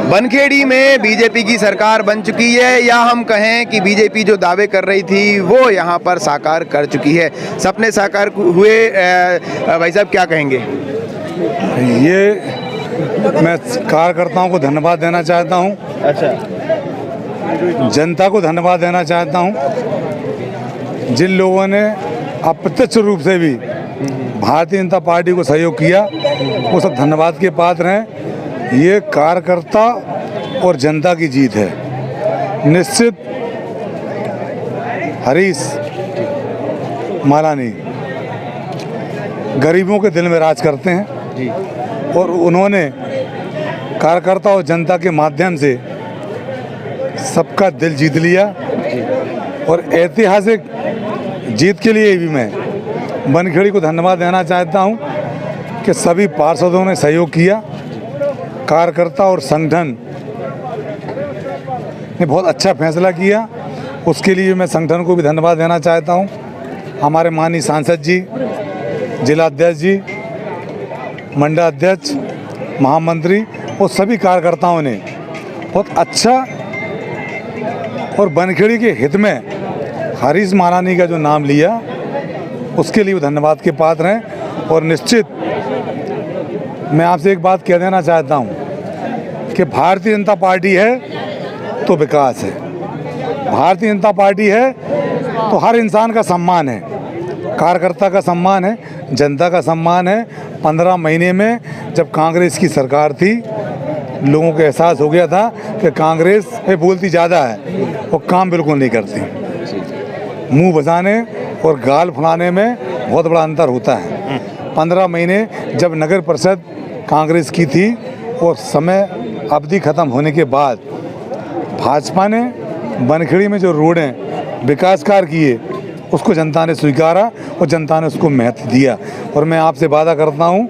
बनखेड़ी में बीजेपी की सरकार बन चुकी है, या हम कहें कि बीजेपी जो दावे कर रही थी वो यहाँ पर साकार कर चुकी है। सपने साकार हुए। भाई साहब क्या कहेंगे? ये मैं कार्यकर्ताओं को धन्यवाद देना चाहता हूँ। अच्छा, जनता को धन्यवाद देना चाहता हूँ। जिन लोगों ने अप्रत्यक्ष रूप से भी भारतीय जनता पार्टी को सहयोग किया वो सब धन्यवाद के पात्र हैं। ये कार्यकर्ता और जनता की जीत है। निश्चित हरीश मालानी गरीबों के दिल में राज करते हैं और उन्होंने कार्यकर्ता और जनता के माध्यम से सबका दिल जीत लिया। और ऐतिहासिक जीत के लिए भी मैं बनखेड़ी को धन्यवाद देना चाहता हूं कि सभी पार्षदों ने सहयोग किया। कार्यकर्ता और संगठन ने बहुत अच्छा फैसला किया, उसके लिए मैं संगठन को भी धन्यवाद देना चाहता हूं। हमारे माननीय सांसद जी, जिला अध्यक्ष जी, मंडल अध्यक्ष, महामंत्री और सभी कार्यकर्ताओं ने बहुत अच्छा और बनखेड़ी के हित में हरीश मालानी का जो नाम लिया उसके लिए धन्यवाद के पात्र हैं। और निश्चित मैं आपसे एक बात कह देना चाहता हूं कि भारतीय जनता पार्टी है तो विकास है, भारतीय जनता पार्टी है तो हर इंसान का सम्मान है, कार्यकर्ता का सम्मान है, जनता का सम्मान है। 15 महीने में जब कांग्रेस की सरकार थी लोगों को एहसास हो गया था कि कांग्रेस बोलती ज़्यादा है और काम बिल्कुल नहीं करती। मुंह बजाने और गाल फुलाने में बहुत बड़ा अंतर होता है। 15 महीने जब नगर परिषद कांग्रेस की थी और समय अवधि ख़त्म होने के बाद भाजपा ने बनखेड़ी में जो रोडें विकास कार्य किए उसको जनता ने स्वीकारा और जनता ने उसको महत्व दिया। और मैं आपसे वादा करता हूं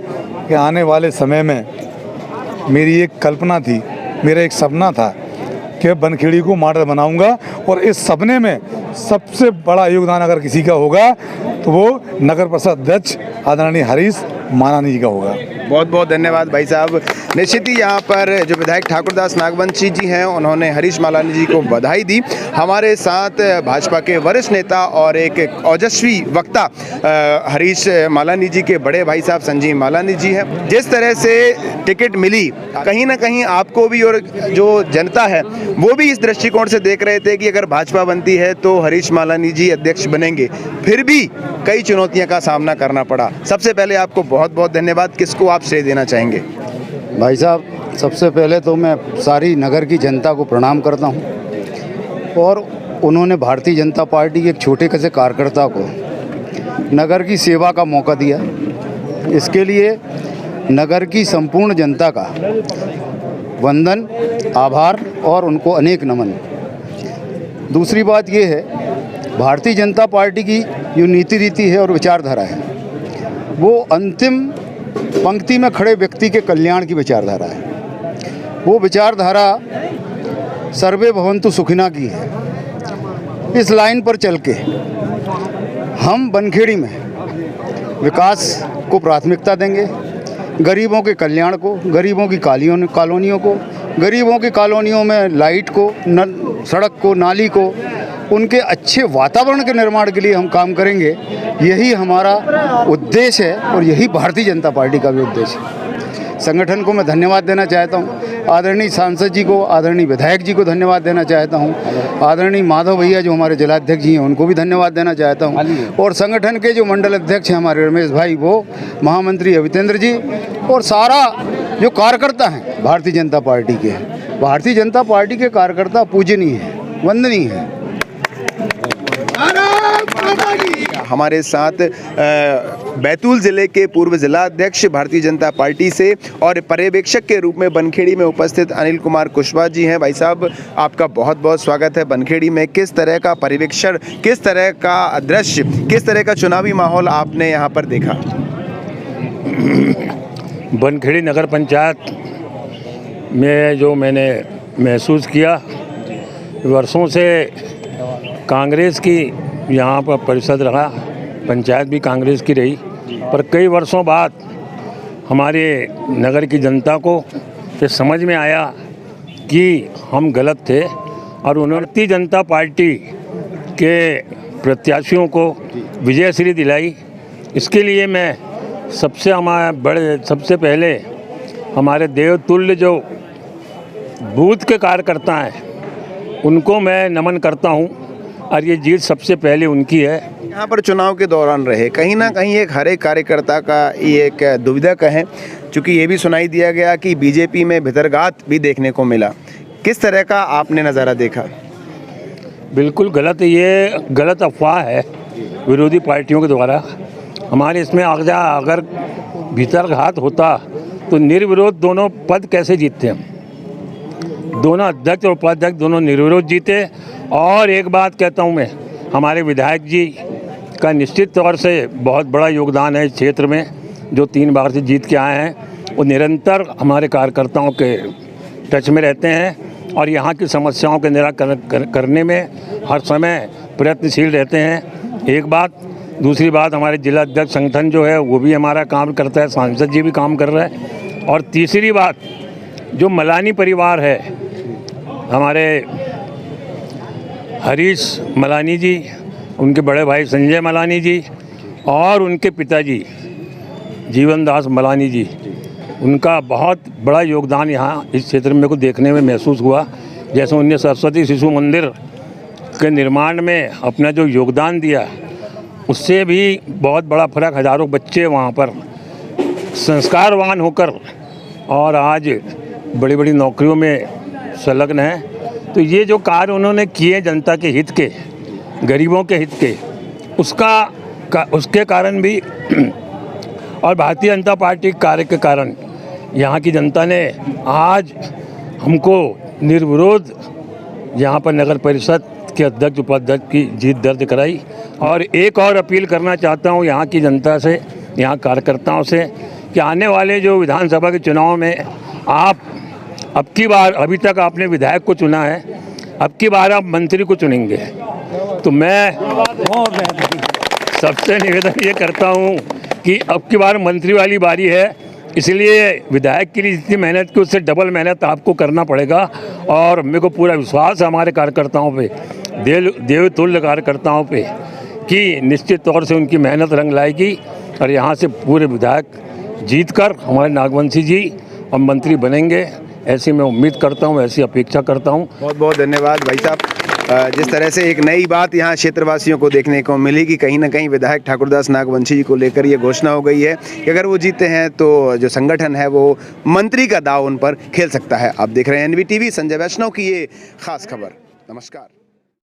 कि आने वाले समय में मेरी एक कल्पना थी, मेरा एक सपना था कि बनखेड़ी को मॉडल बनाऊंगा और इस सपने में सबसे बड़ा योगदान अगर किसी का होगा तो वो नगर परिषद अध्यक्ष आदरणीय हरीश मालानी जी का होगा। बहुत बहुत धन्यवाद भाई साहब। निश्चित ही यहाँ पर जो विधायक ठाकुरदास नागवंशी जी हैं उन्होंने हरीश मालानी जी को बधाई दी। हमारे साथ भाजपा के वरिष्ठ नेता और एक ओजस्वी वक्ता हरीश मालानी जी के बड़े भाई साहब संजीव मालानी जी हैं। जिस तरह से टिकट मिली कहीं ना कहीं आपको भी और जो जनता है वो भी इस दृष्टिकोण से देख रहे थे कि अगर भाजपा बनती है तो हरीश मालानी जी अध्यक्ष बनेंगे, फिर भी कई चुनौतियों का सामना करना पड़ा। सबसे पहले आपको बहुत बहुत धन्यवाद। किसको आप श्रेय देना चाहेंगे? भाई साहब, सबसे पहले तो मैं सारी नगर की जनता को प्रणाम करता हूं और उन्होंने भारतीय जनता पार्टी के एक छोटे से कार्यकर्ता को नगर की सेवा का मौका दिया। इसके लिए नगर की संपूर्ण जनता का वंदन, आभार और उनको अनेक नमन। दूसरी बात ये है, भारतीय जनता पार्टी की जो नीति रीति है और विचारधारा है वो अंतिम पंक्ति में खड़े व्यक्ति के कल्याण की विचारधारा है। वो विचारधारा सर्वे भवन्तु सुखिना की है। इस लाइन पर चल के हम बनखेड़ी में विकास को प्राथमिकता देंगे, गरीबों के कल्याण को, गरीबों की कॉलोनियों को, गरीबों की कॉलोनियों में लाइट को, सड़क को, नाली को, उनके अच्छे वातावरण के निर्माण के लिए हम काम करेंगे। यही हमारा उद्देश्य है और यही भारतीय जनता पार्टी का भी उद्देश्य है। संगठन को मैं धन्यवाद देना चाहता हूँ। आदरणीय सांसद जी को, आदरणीय विधायक जी को धन्यवाद देना चाहता हूँ। आदरणीय माधव भैया जो हमारे जिलाध्यक्ष जी हैं उनको भी धन्यवाद देना चाहता हूँ। और संगठन के जो मंडल अध्यक्ष हैं हमारे रमेश भाई, वो महामंत्री अवितेंद्र जी और सारा जो कार्यकर्ता हैं भारतीय जनता पार्टी के। भारतीय जनता पार्टी के कार्यकर्ता पूजनीय है, वंदनीय है। हमारे साथ बैतूल ज़िले के पूर्व जिला अध्यक्ष भारतीय जनता पार्टी से और पर्यवेक्षक के रूप में बनखेड़ी में उपस्थित अनिल कुमार कुशवाहा जी हैं। भाई साहब, आपका बहुत बहुत स्वागत है। बनखेड़ी में किस तरह का पर्यवेक्षण, किस तरह का दृश्य, किस तरह का चुनावी माहौल आपने यहाँ पर देखा? बनखेड़ी नगर पंचायत में जो मैंने महसूस किया, वर्षों से कांग्रेस की यहाँ पर परिषद रहा, पंचायत भी कांग्रेस की रही, पर कई वर्षों बाद हमारे नगर की जनता को ये समझ में आया कि हम गलत थे और उन्होंने भारतीय जनता पार्टी के प्रत्याशियों को विजयश्री दिलाई। इसके लिए मैं सबसे पहले हमारे देवतुल्य जो बूथ के कार्यकर्ता हैं उनको मैं नमन करता हूं और ये जीत सबसे पहले उनकी है। यहाँ पर चुनाव के दौरान रहे कहीं ना कहीं एक हर एक कार्यकर्ता का ये एक दुविधा कहें, चूँकि ये भी सुनाई दिया गया कि बीजेपी में भितरघात भी देखने को मिला। किस तरह का आपने नज़ारा देखा? बिल्कुल गलत, ये गलत अफवाह है विरोधी पार्टियों के द्वारा। हमारे इसमें अगर भीतरघात होता तो निर्विरोध दोनों पद कैसे जीतते हम? दोनों अध्यक्ष और उपाध्यक्ष दोनों निर्विरोध जीते। और एक बात कहता हूँ मैं, हमारे विधायक जी का निश्चित तौर से बहुत बड़ा योगदान है इस क्षेत्र में, जो 3 बार से जीत के आए हैं। वो निरंतर हमारे कार्यकर्ताओं के टच में रहते हैं और यहाँ की समस्याओं के निराकरण करने में हर समय प्रयत्नशील रहते हैं। एक बात, दूसरी बात, हमारे जिला अध्यक्ष संगठन जो है वो भी हमारा काम करता है, सांसद जी भी काम कर रहे हैं। और तीसरी बात, जो मलानी परिवार है, हमारे हरीश मलानी जी, उनके बड़े भाई संजय मलानी जी और उनके पिताजी जीवन दास मलानी जी, उनका बहुत बड़ा योगदान यहाँ इस क्षेत्र में को देखने में महसूस हुआ। जैसे उन्होंने सरस्वती शिशु मंदिर के निर्माण में अपना जो योगदान दिया, उससे भी बहुत बड़ा फर्क, हज़ारों बच्चे वहाँ पर संस्कारवान होकर और आज बड़ी बड़ी नौकरियों में संलग्न हैं। तो ये जो कार्य उन्होंने किए जनता के हित के, गरीबों के हित के, उसके कारण भी और भारतीय जनता पार्टी कार्य के कारण यहाँ की जनता ने आज हमको निर्विरोध यहाँ पर नगर परिषद के अध्यक्ष उपाध्यक्ष की जीत दर्ज कराई। और एक और अपील करना चाहता हूँ यहाँ की जनता से, यहाँ कार्यकर्ताओं से, कि आने वाले जो विधानसभा के चुनाव में आप अब की बार, अभी तक आपने विधायक को चुना है, अब की बार आप मंत्री को चुनेंगे। तो मैं सबसे निवेदन ये करता हूँ कि अब की बार मंत्री वाली बारी है, इसलिए विधायक के लिए जितनी मेहनत की उससे डबल मेहनत आपको करना पड़ेगा। और मेरे को पूरा विश्वास है हमारे कार्यकर्ताओं पे, देवतुल्य कार्यकर्ताओं पे, कि निश्चित तौर से उनकी मेहनत रंग लाएगी और यहाँ से पूरे विधायक जीतकर हमारे नागवंशी जी और मंत्री बनेंगे। ऐसी मैं उम्मीद करता हूँ, ऐसी अपेक्षा करता हूँ। बहुत बहुत धन्यवाद भाई साहब। जिस तरह से एक नई बात यहाँ क्षेत्रवासियों को देखने को मिली कि कहीं ना कहीं विधायक ठाकुरदास नागवंशी जी को लेकर ये घोषणा हो गई है कि अगर वो जीते हैं तो जो संगठन है वो मंत्री का दाव उन पर खेल सकता है। आप देख रहे हैं NV TV, संजय वैष्णव की ये खास खबर। नमस्कार।